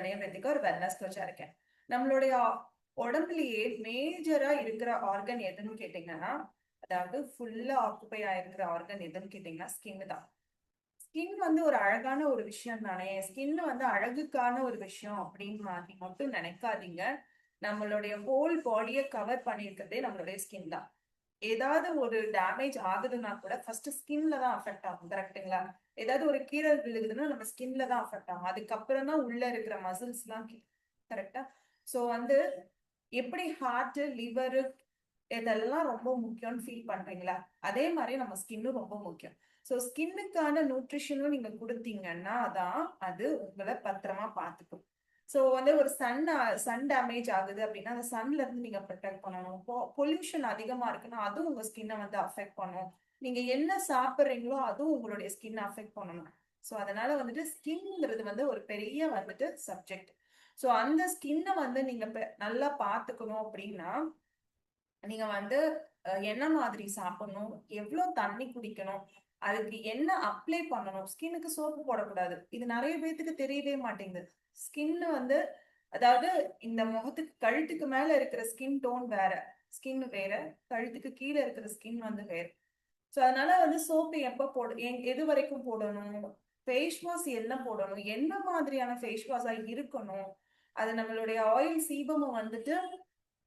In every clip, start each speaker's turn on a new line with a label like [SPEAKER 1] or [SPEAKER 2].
[SPEAKER 1] நிறைய பேத்துக்கு ஒரு வெல்னஸ் கோச்சா இருக்கேன். நம்மளுடைய உடம்புலயே மேஜரா இருக்கிற ஆர்கன் எதுன்னு கேட்டீங்கன்னா, அதாவது ஃபுல்லா ஆக்குபை ஆயிருக்கிற ஆர்கன் எதுன்னு கேட்டீங்கன்னா ஸ்கின் தான். ஸ்கின் வந்து ஒரு அழகான ஒரு விஷயம் தானே. ஸ்கின் வந்து அழகுக்கான ஒரு விஷயம் அப்படின்னு மாதிரி மட்டும் நினைக்காதீங்க. நம்மளுடைய ஹோல் பாடியை கவர் பண்ணியிருக்கிறதே நம்மளுடைய ஸ்கின் தான். ஏதாவது ஒரு டேமேஜ் ஆகுதுன்னா கூட ஃபர்ஸ்ட் ஸ்கின்ல தான் அஃபெக்ட் ஆகும். கரெக்ட்டுங்களா? ஏதாவது ஒரு கீறல் விழுகுதுன்னா நம்ம ஸ்கின்ல தான் அஃபெக்ட் ஆகும். அதுக்கப்புறம் தான் உள்ள இருக்கிற மசில்ஸ் எல்லாம் கரெக்டா. ஸோ வந்து எப்படி ஹார்ட், லிவர் இதெல்லாம் ரொம்ப முக்கியம்னு ஃபீல் பண்றீங்களா? அதே மாதிரி நம்ம ஸ்கின்னும் ரொம்ப முக்கியம். ஸோ ஸ்கின்னுக்கான நியூட்ரிஷனும் நீங்க கொடுத்தீங்கன்னா தான் அது உங்களை பத்திரமா பார்த்துக்கும். ஸோ வந்து ஒரு சன் டேமேஜ் ஆகுது அப்படின்னா அந்த சன்ல இருந்து நீங்க ப்ரொடெக்ட் பண்ணணும். பொல்யூஷன் அதிகமா இருக்குன்னா அதுவும் உங்க ஸ்கின்னை வந்து அஃபெக்ட் பண்ணும். நீங்க என்ன சாப்பிட்றீங்களோ அதுவும் உங்களுடைய ஸ்கின் அஃபெக்ட் பண்ணணும். ஸோ அதனால வந்துட்டு ஸ்கின்ங்கிறது வந்து ஒரு பெரிய வந்துட்டு சப்ஜெக்ட். ஸோ அந்த ஸ்கின்னை வந்து நீங்க நல்லா பார்த்துக்கணும் அப்படின்னா நீங்க வந்து என்ன மாதிரி சாப்பிடணும், எவ்வளவு தண்ணி குடிக்கணும், அதுக்கு என்ன அப்ளை பண்ணணும். ஸ்கின்னுக்கு சோப்பு போடக்கூடாது. இது நிறைய பேத்துக்கு தெரியவே மாட்டேங்குது. ஸ்கின் வந்து அதாவது இந்த முகத்துக்கு கழுத்துக்கு மேல இருக்கிற ஸ்கின் டோன் வேற, ஸ்கின் வேற, கழுத்துக்கு கீழே இருக்கிற ஸ்கின் வந்து வேற. ஸோ அதனால வந்து சோப்பு எப்ப எது வரைக்கும் போடணும், ஃபேஸ் வாஷ் என்ன போடணும், என்ன மாதிரியான ஃபேஸ் வாஷா இருக்கணும், அது நம்மளுடைய ஆயில் சீபமும் வந்துட்டு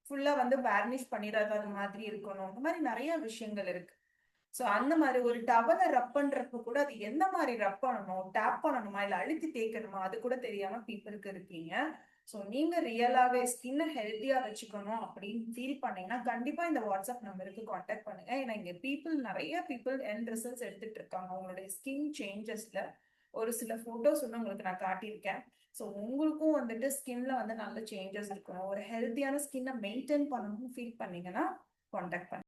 [SPEAKER 1] ஃபுல்லா வந்து வார்னிஷ் பண்ணிடாத மாதிரி இருக்கணும். அந்த மாதிரி நிறைய விஷயங்கள் இருக்கு. சோ அந்த மாதிரி ஒரு டவலை ரப் பண்றப்ப கூட அது எந்த மாதிரி ரப் பண்ணணும், டேப் பண்ணணுமா இல்ல அழுத்தி தேய்க்கணுமா அது கூட தெரியாம பீப்புளுக்கு இருக்கீங்க. சோ நீங்க ரியலாவே ஸ்கின்னை ஹெல்த்தியா வச்சுக்கணும் அப்படின்னு ஃபீல் பண்ணீங்கன்னா கண்டிப்பா இந்த வாட்ஸ்அப் நம்பருக்கு காண்டாக்ட் பண்ணுங்க. ஏன்னா இங்க நிறைய பீப்புள் எண்ட் ரிசல்ட்ஸ் எடுத்துட்டு இருக்காங்க. உங்களுடைய ஸ்கின் சேஞ்சஸ்ல ஒரு சில போட்டோஸ் வந்து உங்களுக்கு நான் காட்டியிருக்கேன். ஸோ உங்களுக்கும் வந்துட்டு ஸ்கின்ல வந்து நல்ல சேஞ்சஸ் இருக்கணும், ஒரு ஹெல்த்தியான ஸ்கின்னை மெயின்டைன் பண்ணணும்னு ஃபீல் பண்ணீங்கன்னா காண்டாக்ட் பண்ணுங்க.